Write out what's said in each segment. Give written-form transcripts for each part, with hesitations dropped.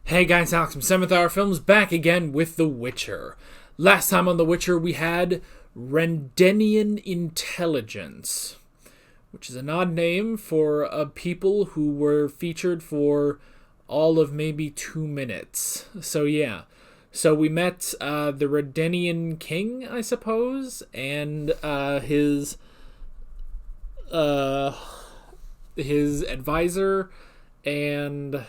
Hey guys, Alex from 7th Hour Films back again with The Witcher. Last time on The Witcher we had Rendenian Intelligence, which is an odd name for a people who were featured for all of maybe 2 minutes. So yeah. So we met the Rendenian king, I suppose, and his advisor, and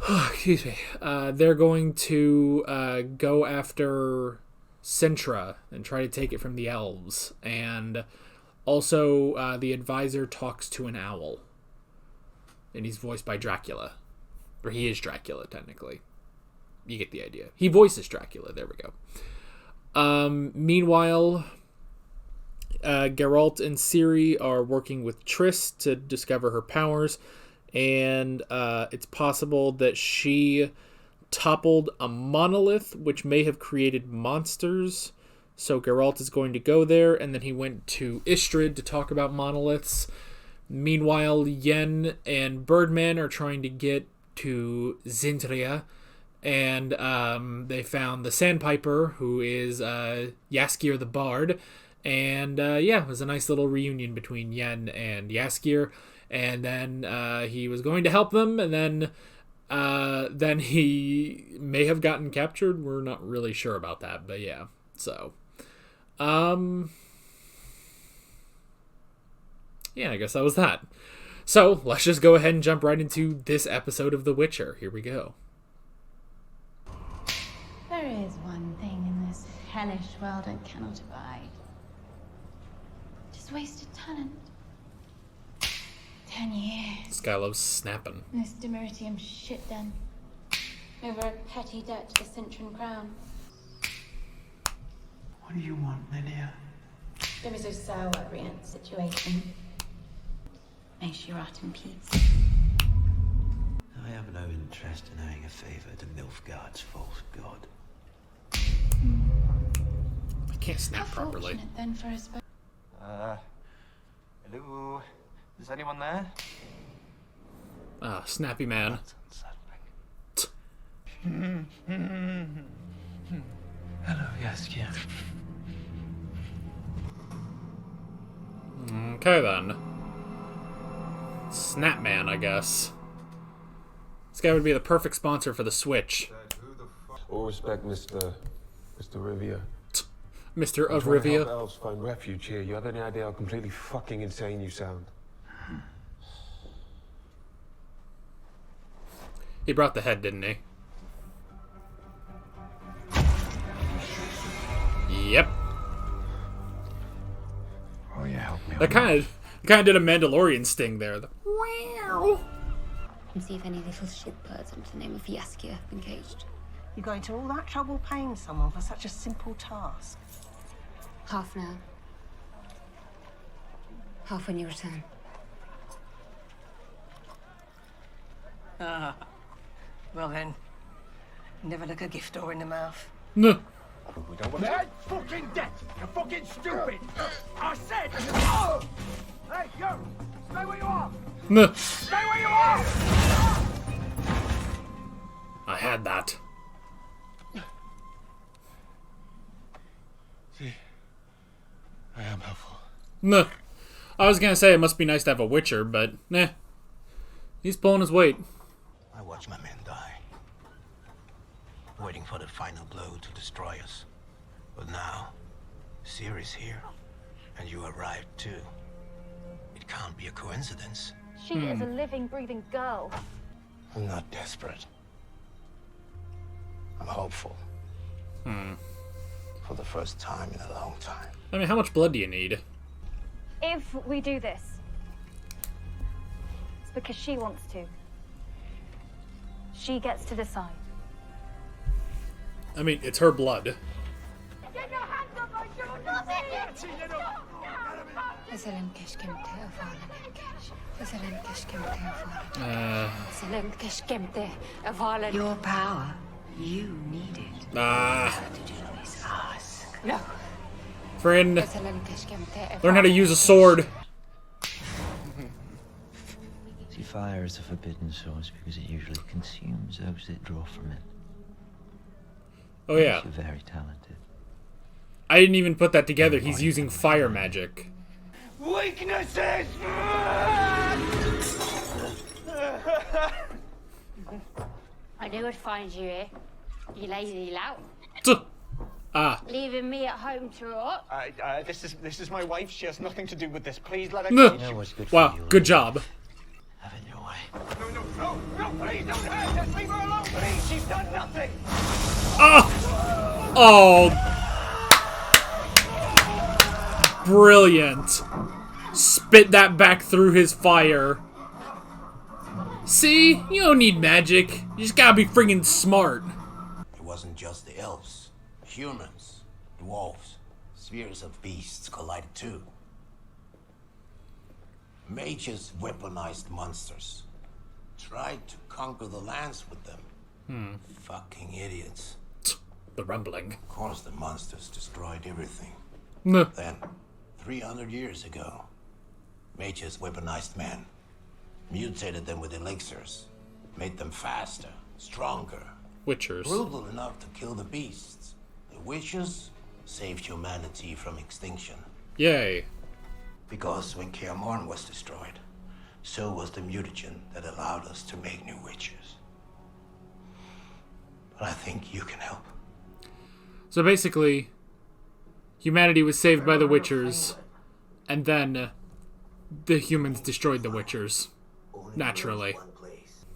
excuse me. They're going to go after Sintra and try to take it from the elves. And also, the advisor talks to an owl. And he's voiced by Dracula. Or he is Dracula, technically. You get the idea. He voices Dracula. There we go. Meanwhile, Geralt and Ciri are working with Triss to discover her powers. And it's possible that she toppled a monolith, which may have created monsters. So Geralt is going to go there, and then he went to Istrid to talk about monoliths. Meanwhile, Yen and Birdman are trying to get to Zintria, and they found the Sandpiper, who is Jaskier the Bard. And yeah, it was a nice little reunion between Yen and Jaskier. And then he was going to help them, and then he may have gotten captured. We're not really sure about that, but yeah. So, yeah, I guess that was that. So, let's just go ahead and jump right into this episode of The Witcher. Here we go. There is one thing in this hellish world I cannot abide. Just wasted talent. 10 years. This guy loves snapping. This Demeritium shit done. Over a petty debt to the Cintran crown. What do you want, Lydia? There is a sour Brienne situation. May she rot in peace. I have no interest in owing a favour to Nilfgaard's false god. I can't snap How properly. fortunate then for us both. Hello? Is anyone there? Ah, snappy man. That's unsettling. Hello, Jaskier. Okay then. Snapman, I guess. This guy would be the perfect sponsor for the Switch. All respect, Mr. Rivia. Mr. of Trying to help Rivia. elves find refuge here. You have any idea how completely fucking insane you sound? He brought the head, didn't he? Yep. Oh, yeah, help me. That kind of did a Mandalorian sting there. Wow. And see if any little shitbirds under the name of Jaskier have been caged. You're going to all that trouble paying someone for such a simple task. Half now. Half when you return. Well then, never look a gift door in the mouth. No. We don't want Dead fucking dead! You're fucking stupid! I said! Oh! Hey, you! Stay where you are! No. Stay where you are! I had that. See, I am helpful. No. I was gonna say it must be nice to have a Witcher, but nah. He's pulling his weight. I watch my men die, waiting for the final blow to destroy us. But now, Ciri's here, and you arrived too. It can't be a coincidence. She is a living, breathing girl. I'm not desperate. I'm hopeful. For the first time in a long time. I mean, how much blood do you need? If we do this, it's because she wants to. She gets to decide. I mean, it's her blood. Get your hands up, I do nothing! Your power, you need it. Ask. No. Friend, learn how to use a sword. See, Fire is a forbidden source because it usually consumes those that draw from it. Oh yeah. You're very talented. I didn't even put that together. He's using fire magic. Weaknesses! I knew I'd find you here. You lazy lout. Ah. Leaving me at home to rot. This is my wife. She has nothing to do with this. Please let her No. go. You know what's good for Wow, you, good Lily? job. Have it your way. No, please don't hurt her! Leave her alone, please! She's done nothing! Oh! Oh! Brilliant. Spit that back through his fire. See? You don't need magic. You just gotta be friggin' smart. It wasn't just the elves. Humans, dwarves, spheres of beasts collided too. Mages weaponized monsters. Tried to conquer the lands with them. Fucking idiots. The rumbling. Of course the monsters destroyed everything. No. Then, 300 years ago, mages weaponized men. Mutated them with elixirs. Made them faster, stronger. Witchers. Brutal enough to kill the beasts. The witches saved humanity from extinction. Yay. Because when Kaer Morhen was destroyed, so was the mutagen that allowed us to make new witches. But I think you can help. So basically, humanity was saved by the Witchers, and then the humans destroyed the Witchers. Naturally.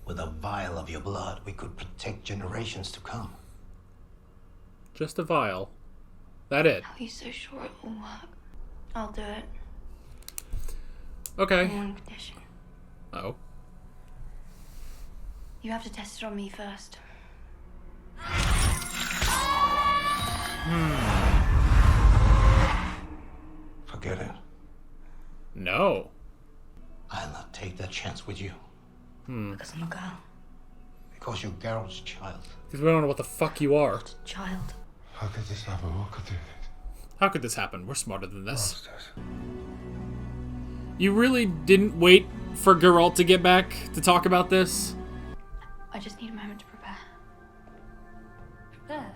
With a vial of your blood, we could protect generations to come. Just a vial. That it. Are you so sure it will work? I'll do it. Okay. On one condition. Oh. You have to test it on me first. Forget it. No. I'll not take that chance with you. Because I'm a girl. Because you're Geralt's child. Because we don't know what the fuck you are. Child. How could this happen? What could do this? How could this happen? We're smarter than this. You really didn't wait for Geralt to get back to talk about this? I just need a moment to prepare. Prepare.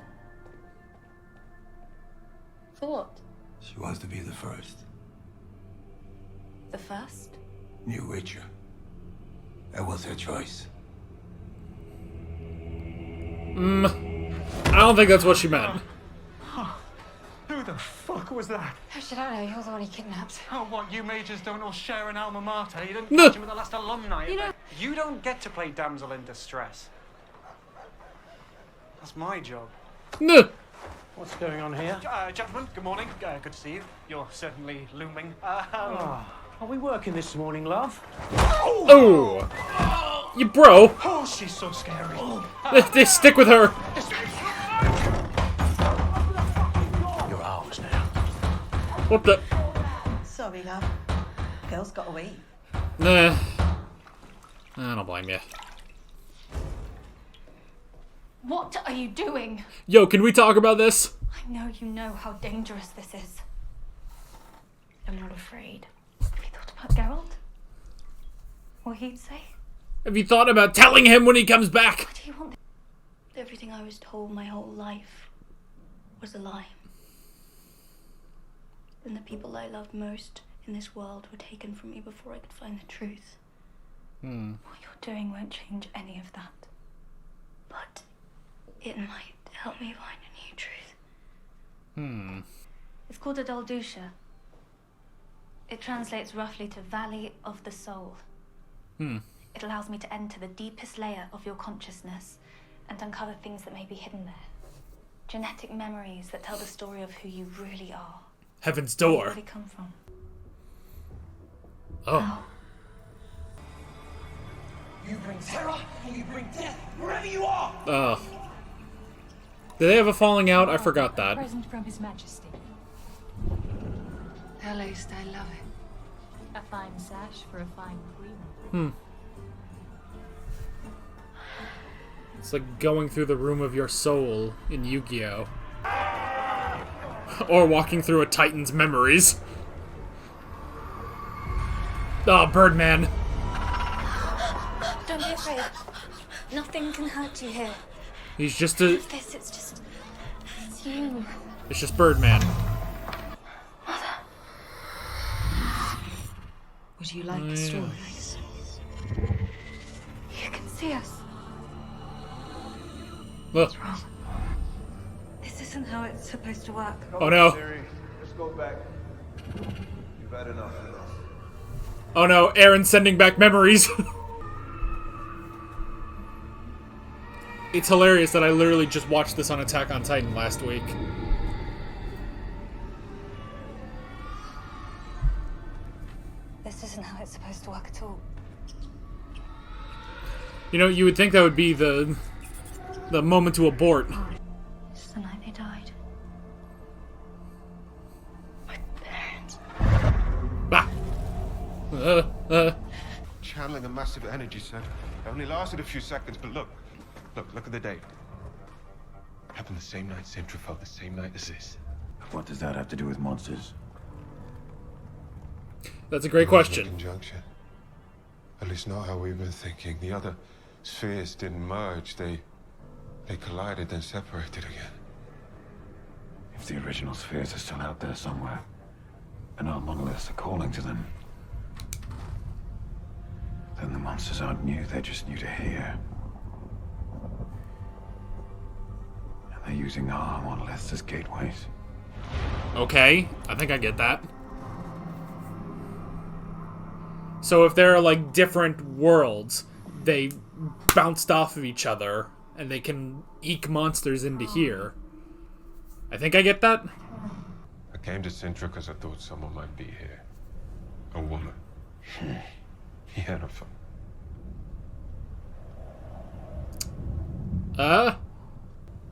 For what? She wants to be the first. The first? New Witcher. That was her choice. I don't think that's what she meant. Who the fuck was that? How should I know? You're the one he kidnapped. Oh, what? You mages don't all share an alma mater? You didn't No. catch him at the last alumni event? You don't get to play damsel in distress. That's my job. No. What's going on here? Gentlemen, good morning. Good to see you. You're certainly looming. Are we working this morning, love? Oh. You bro. Oh, she's so scary. They stick with her. You're ours now. What the? Sorry, love. Girl's got to eat. Nah. I don't blame you. What are you doing? Yo, can we talk about this? I know you know how dangerous this is. I'm not afraid. Have you thought about Geralt? What he'd say? Have you thought about telling him when he comes back? What do you want? Everything I was told my whole life was a lie. And the people I loved most in this world were taken from me before I could find the truth. What you're doing won't change any of that. But it might help me find a new truth. It's called a Daldusha. It translates roughly to Valley of the Soul. It allows me to enter the deepest layer of your consciousness and uncover things that may be hidden there. Genetic memories that tell the story of who you really are. Heaven's Where you door. really come from. Oh. You bring terror and you bring death wherever you are! Oh. Did they have a falling out? I forgot that. Present from His Majesty. At least I love it. A fine sash for a fine queen. It's like going through the room of your soul in Yu-Gi-Oh! Or walking through a Titan's memories. Oh, Birdman. afraid. Nothing can hurt you here. He's just a... This, it's you. It's just Birdman. Would you like the stories? You can see us. Look. What's wrong? This isn't how it's supposed to work. Oh no. Siri, let's go back. You've had enough. Oh no, Aaron's sending back memories. It's hilarious that I literally just watched this on Attack on Titan last week. This isn't how it's supposed to work at all. You know, you would think that would be the moment to abort. It's the night they died. My parents. Ah. Channeling a massive energy set. It only lasted a few seconds, but look at the date. Happened the same night Sintra fell, the same night as this. What does that have to do with monsters? That's a great question. Conjunction. At least not how we've been thinking. The other spheres didn't merge. They collided, then separated again. If the original spheres are still out there somewhere, and our monoliths are calling to them, then the monsters aren't new, they're just new to here. And they're using our monoliths as gateways. Okay, I think I get that. So if there are, like, different worlds, they bounced off of each other, and they can eke monsters into here. I think I get that. I came to Sintra because I thought someone might be here. A woman. Yennefer.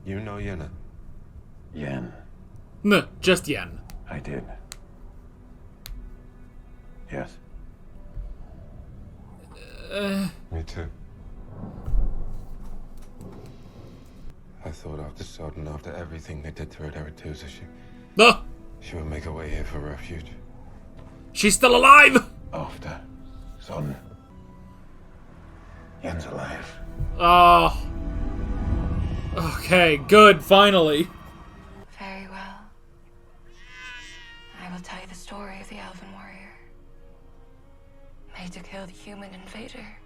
You know Yenna? Yen. No, just Yen. I did. Yes. Me too. I thought after Sodden, after everything they did to her, Arethusa, she would make her way here for refuge. She's still alive! After Sodden. Yen's alive. Oh. Okay, good, finally. Very well. I will tell you the story of the Elven warrior. Made to kill the human invader.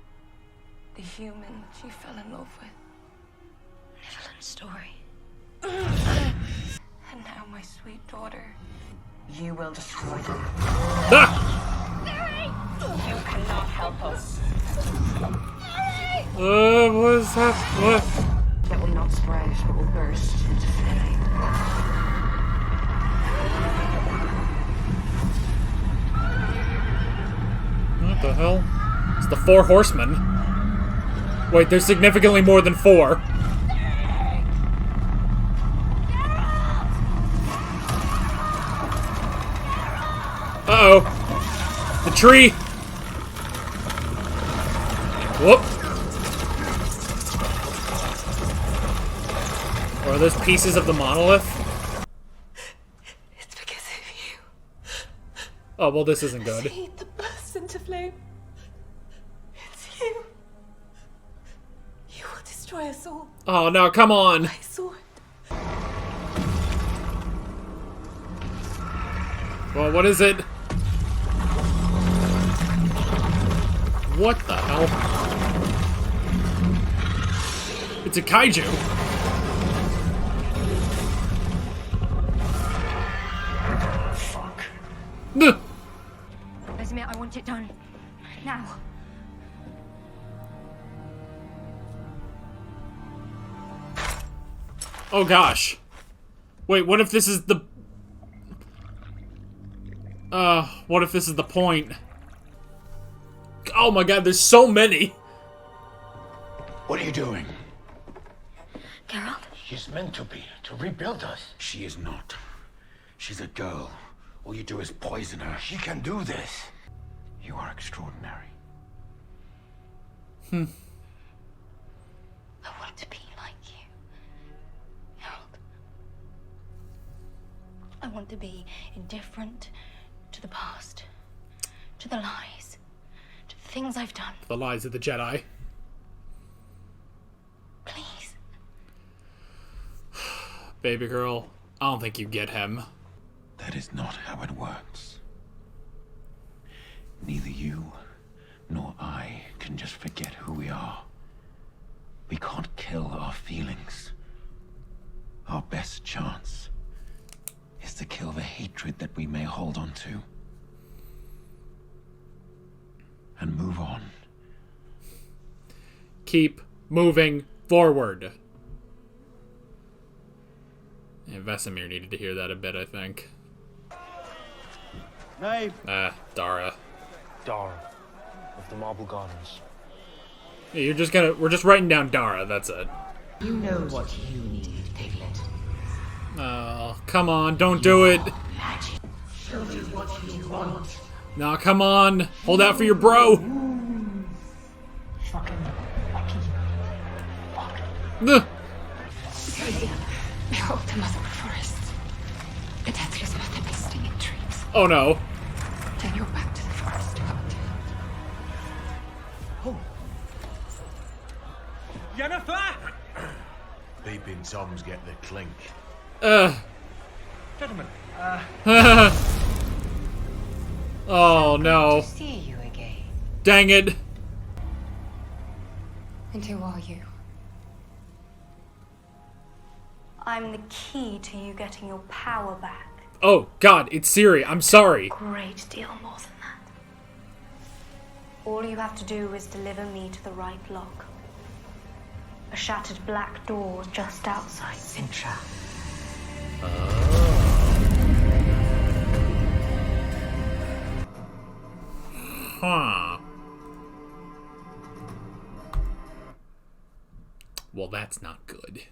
The human she fell in love with. Niflheim's story. And now my sweet daughter. You will destroy them. You cannot help us. What is that? What? That will not spread, but will burst into flame. What the hell? It's the Four Horsemen. Wait, there's significantly more than four. Uh-oh. The tree! Whoop! Or are those pieces of the monolith? It's because of you. Oh, well, this isn't good. See the burst into flame. It's you. You will destroy us all. Oh, no, come on! I saw it. Well, what is it? What the hell? It's a kaiju. Fuck. Vesemir, I want it done. Now. Oh gosh. Wait, what if this is the... what if this is the point? Oh my god, there's so many! What are you doing? Geralt? She's meant to be, to rebuild us. She is not. She's a girl. All you do is poison her. She can do this. You are extraordinary. I want to be like you, Geralt. I want to be indifferent to the past, to the lies, to the things I've done. The lies of the Jedi. baby girl. I don't think you get him. That is not how it works. Neither you nor I can just forget who we are. We can't kill our feelings. Our best chance is to kill the hatred that we may hold on to. And move on. Keep moving forward. Yeah, Vesemir needed to hear that a bit, I think. Name? Dara. Dara of the Marble Gardens. Yeah, we're just writing down Dara, that's it. You know what you need, Piglet. Oh, come on, don't do it. Magic. Show me what you want. No, come on. Hold out for your bro. Fucking lucky. Ugh. Behold the mother of forests. The deathless mother nesting in trees. Oh no. Turn your back to the forest, God. Yennefer! Peeping Toms get the clink. Gentlemen, Oh no. To see you again. Dang it. And who are you? I'm the key to you getting your power back. Oh god, it's Ciri. I'm sorry. Great deal more than that. All you have to do is deliver me to the right lock. A shattered black door just outside Sintra. Huh. Well, that's not good.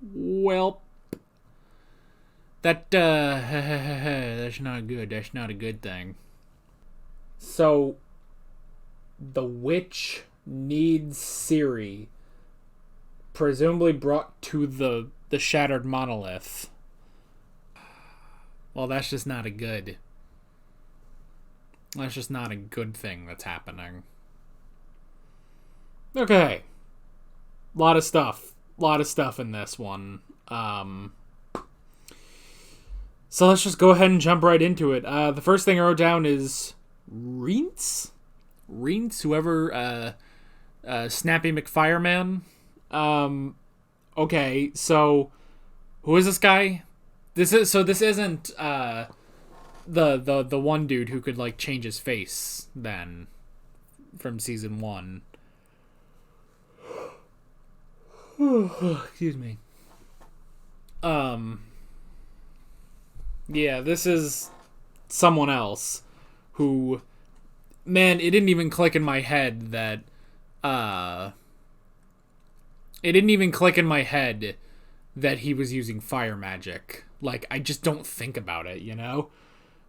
Well, that's not good. That's not a good thing. So, the witch needs Ciri, presumably brought to the shattered monolith. Well, that's just not a good. That's just not a good thing that's happening. Okay. Lot of stuff in this one. So let's just go ahead and jump right into it. The first thing I wrote down is Reents, whoever, Snappy McFireman. Okay, so who is this guy? This isn't the one dude who could like change his face then from season 1. Excuse me. Yeah, this is someone else who, man, it didn't even click in my head that he was using fire magic. Like, I just don't think about it, you know?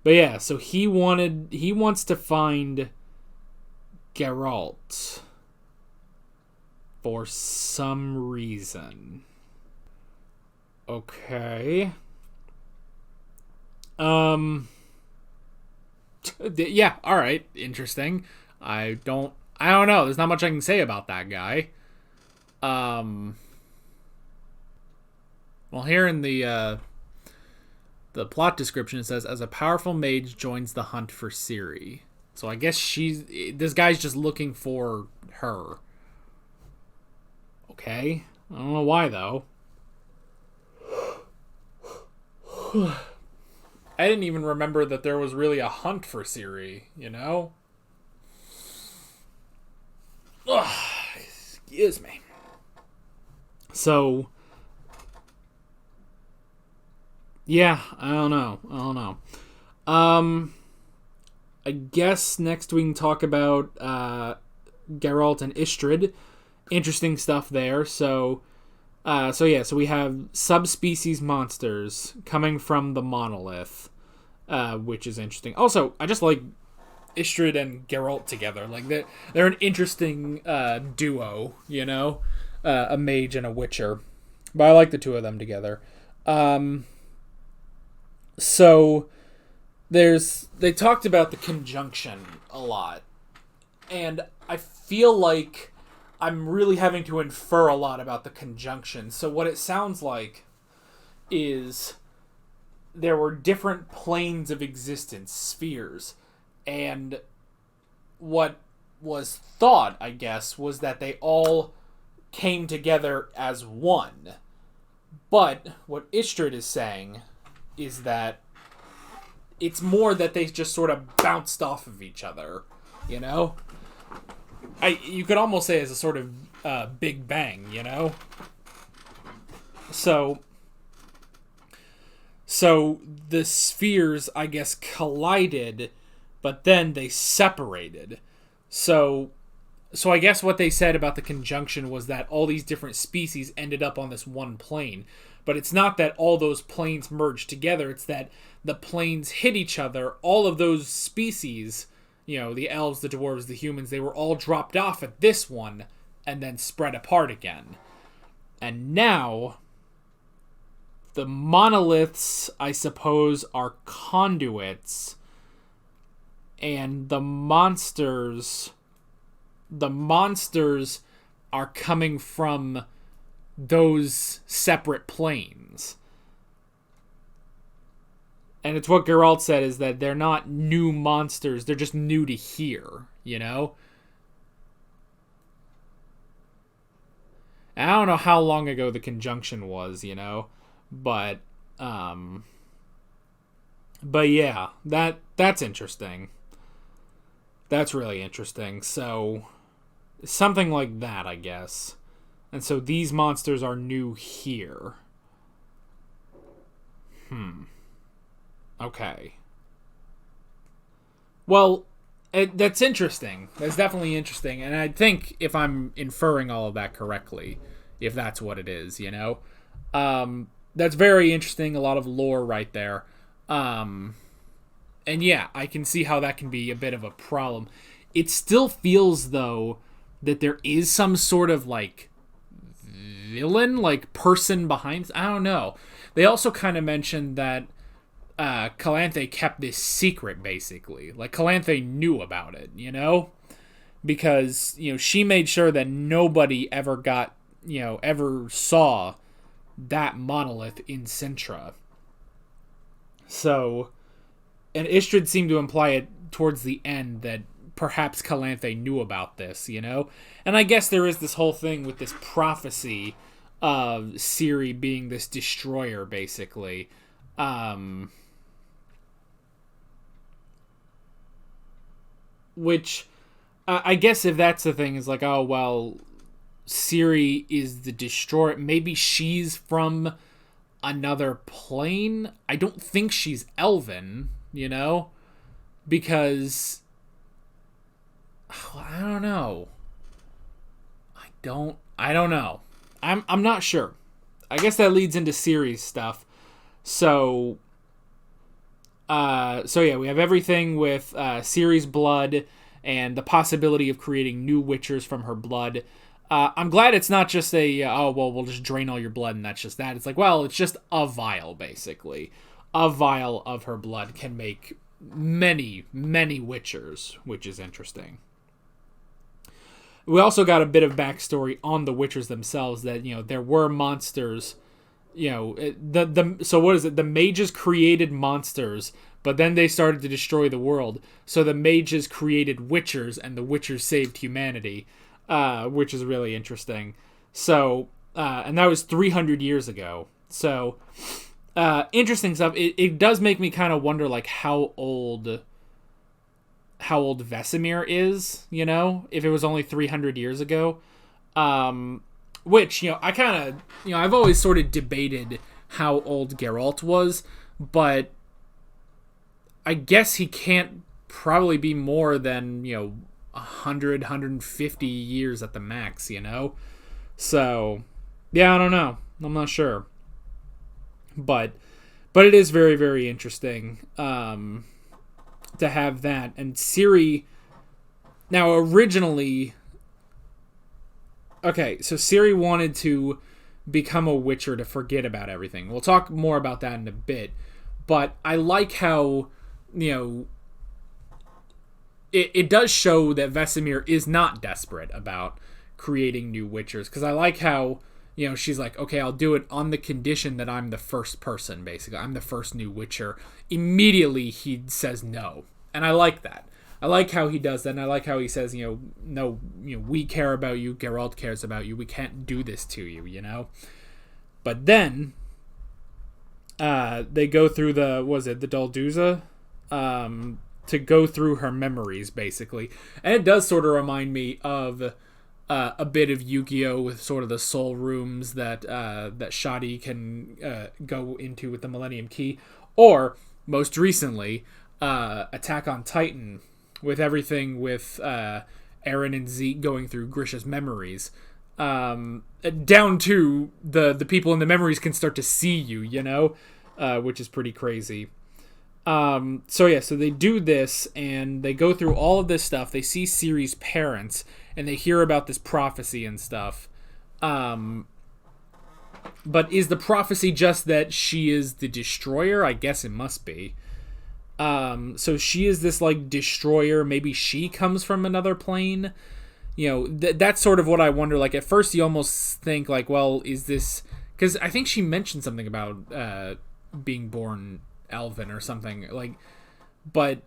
But yeah, so he wants to find Geralt for some reason. Okay. Yeah, alright, interesting. I don't know, there's not much I can say about that guy. Well, here in the plot description it says, as a powerful mage joins the hunt for Ciri. So I guess this guy's just looking for her. Okay. I don't know why, though. I didn't even remember that there was really a hunt for Ciri, you know? Ugh, excuse me. So, yeah, I don't know. I guess next we can talk about Geralt and Istrid. Interesting stuff there. So we have subspecies monsters coming from the monolith, which is interesting. Also, I just like Istrid and Geralt together. Like they're an interesting duo, you know, a mage and a witcher. But I like the two of them together. So they talked about the conjunction a lot, and I feel like I'm really having to infer a lot about the conjunction. So what it sounds like is there were different planes of existence, spheres, and what was thought, I guess, was that they all came together as one. But what Istrid is saying is that it's more that they just sort of bounced off of each other, you know? You could almost say as a sort of Big Bang, you know? So the spheres, I guess, collided, but then they separated. So I guess what they said about the conjunction was that all these different species ended up on this one plane. But it's not that all those planes merged together. It's that the planes hit each other. All of those species, you know, the elves, the dwarves, the humans, they were all dropped off at this one and then spread apart again. And now the monoliths, I suppose, are conduits, and the monsters are coming from those separate planes. And it's what Geralt said, is that they're not new monsters, they're just new to here, you know? And I don't know how long ago the conjunction was, you know? But yeah, that's interesting. That's really interesting. So, something like that, I guess. And so these monsters are new here. Okay. Well, that's interesting. That's definitely interesting. And I think if I'm inferring all of that correctly, if that's what it is, you know? That's very interesting. A lot of lore right there. And yeah, I can see how that can be a bit of a problem. It still feels, though, that there is some sort of, like, villain, like, person behind. I don't know. They also kind of mentioned that Calanthe kept this secret, basically. Like, Calanthe knew about it, you know? Because, you know, she made sure that nobody ever got, you know, ever saw that monolith in Sintra. So, and Istrid seemed to imply it towards the end that perhaps Calanthe knew about this, you know? And I guess there is this whole thing with this prophecy of Ciri being this destroyer, basically. Which, I guess if that's the thing, is like, oh, well, Ciri is the destroyer. Maybe she's from another plane. I don't think she's elven, you know? Because I don't know. I don't know. I'm not sure. I guess that leads into Ciri's stuff. So yeah, we have everything with Ciri's blood and the possibility of creating new witchers from her blood. I'm glad it's not just we'll just drain all your blood and that's just that. It's like, well, it's just a vial, basically. A vial of her blood can make many, many witchers, which is interesting. We also got a bit of backstory on the witchers themselves, that, you know, there were monsters, you know, so what is it? The mages created monsters, but then they started to destroy the world. So the mages created witchers, and the witchers saved humanity. Which is really interesting. So, and that was 300 years ago. So, interesting stuff. It does make me kind of wonder, like, how old Vesemir is, you know, if it was only 300 years ago. Which, you know, I kind of, you know, I've always sort of debated how old Geralt was, but I guess he can't probably be more than, you know, 100, 150 years at the max, you know? So, yeah, I don't know. I'm not sure. But it is very, very interesting to have that. And Ciri, now originally, okay, so Ciri wanted to become a witcher to forget about everything. We'll talk more about that in a bit. But I like how, you know, it does show that Vesemir is not desperate about creating new witchers. Because I like how, she's like, okay, I'll do it on the condition that I'm the first person, basically. I'm the first new Witcher. Immediately, he says no. And I like that. I like how he does that, and I like how he says, no, we care about you, Geralt cares about you, we can't do this to you, But then, they go through the Dalduza? To go through her memories, basically. And it does sort of remind me of a bit of Yu-Gi-Oh! With sort of the soul rooms that Shadi can go into with the Millennium Key. Or, most recently, Attack on Titan, with everything with Eren and Zeke going through Grisha's memories. Down to the people in the memories can start to see you, which is pretty crazy. So they do this, and they go through all of this stuff. They see Ciri's parents, and they hear about this prophecy and stuff. But is the prophecy just that she is the destroyer? I guess it must be. So she is this, destroyer. Maybe she comes from another plane. That's sort of what I wonder. At first you almost think, well, is this... Because I think she mentioned something about being born elven or something. But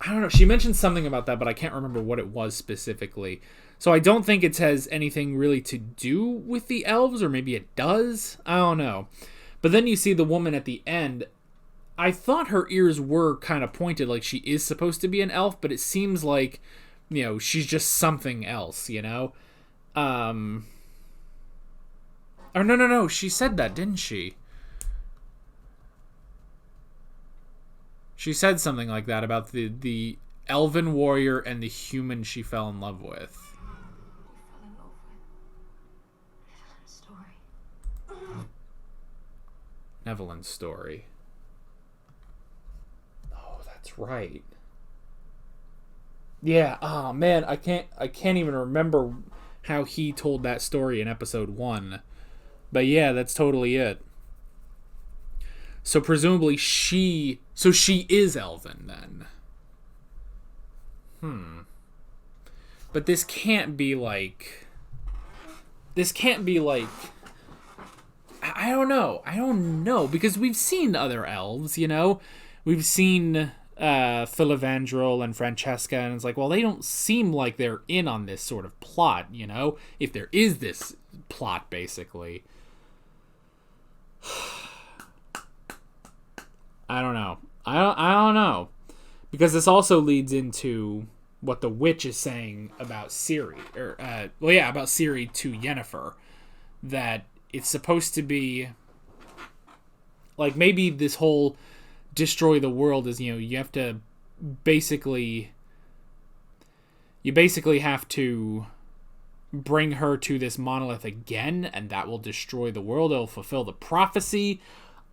I don't know. She mentioned something about that, but I can't remember what it was specifically. So I don't think it has anything really to do with the elves, or maybe it does. I don't know. But then you see the woman at the end. I thought her ears were kind of pointed, like she is supposed to be an elf, but it seems like, she's just something else, Or no. She said that, didn't she? She said something like that about the elven warrior and the human she fell in love with. Evelyn's story. Oh, that's right. Yeah. Oh man, I can't even remember how he told that story in episode 1. But yeah, that's totally it. So presumably she is elven then. But this can't be like I don't know, because we've seen other elves, We've seen Filavandrel and Francesca, and it's like, well, they don't seem like they're in on this sort of plot, if there is this plot, basically. I don't know. I don't know. Because this also leads into what the witch is saying about Ciri. About Ciri to Yennefer. That it's supposed to be... maybe this whole destroy the world is, you have to basically... You basically have to bring her to this monolith again, and that will destroy the world. It'll fulfill the prophecy.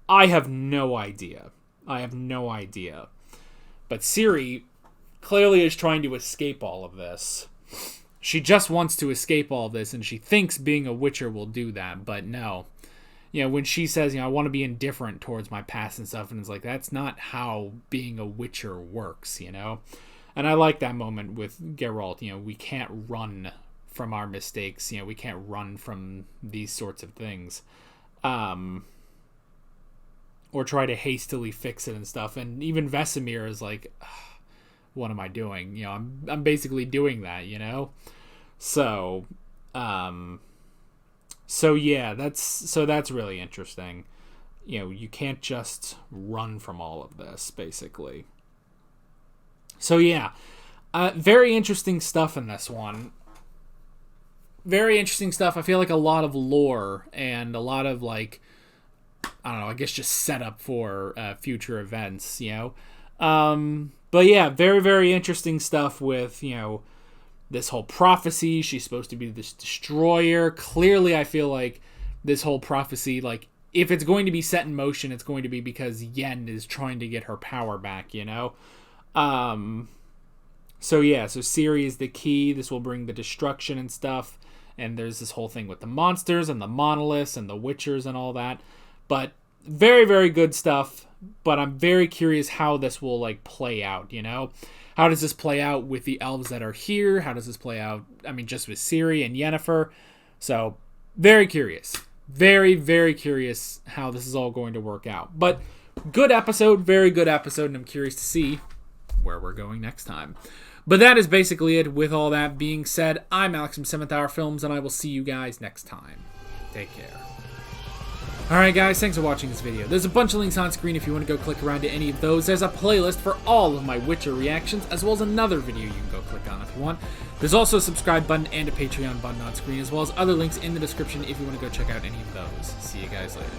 I have no idea. But Ciri clearly is trying to escape all of this. She just wants to escape all of this, and she thinks being a Witcher will do that, but no. When she says, I want to be indifferent towards my past and stuff, and it's like, that's not how being a Witcher works, And I like that moment with Geralt. We can't run from our mistakes. We can't run from these sorts of things. Or try to hastily fix it and stuff. And even Vesemir is like, what am I doing? I'm basically doing that, So, yeah, that's really interesting. You can't just run from all of this, basically. So, yeah, very interesting stuff in this one. Very interesting stuff. I feel like a lot of lore and a lot of, I don't know, I guess just set up for future events, But yeah, very, very interesting stuff with, this whole prophecy. She's supposed to be this destroyer. Clearly, I feel like this whole prophecy, if it's going to be set in motion, it's going to be because Yen is trying to get her power back, So yeah, so Ciri is the key. This will bring the destruction and stuff. And there's this whole thing with the monsters and the monoliths and the witchers and all that. But very, very good stuff. But I'm very curious how this will play out, How does this play out with the elves that are here? How does this play out, just with Ciri and Yennefer? So very curious. Very, very curious how this is all going to work out. But good episode, very good episode, and I'm curious to see where we're going next time. But that is basically it. With all that being said, I'm Alex from 7th Hour Films, and I will see you guys next time. Take care. Alright guys, thanks for watching this video. There's a bunch of links on screen if you want to go click around to any of those. There's a playlist for all of my Witcher reactions, as well as another video you can go click on if you want. There's also a subscribe button and a Patreon button on screen, as well as other links in the description if you want to go check out any of those. See you guys later.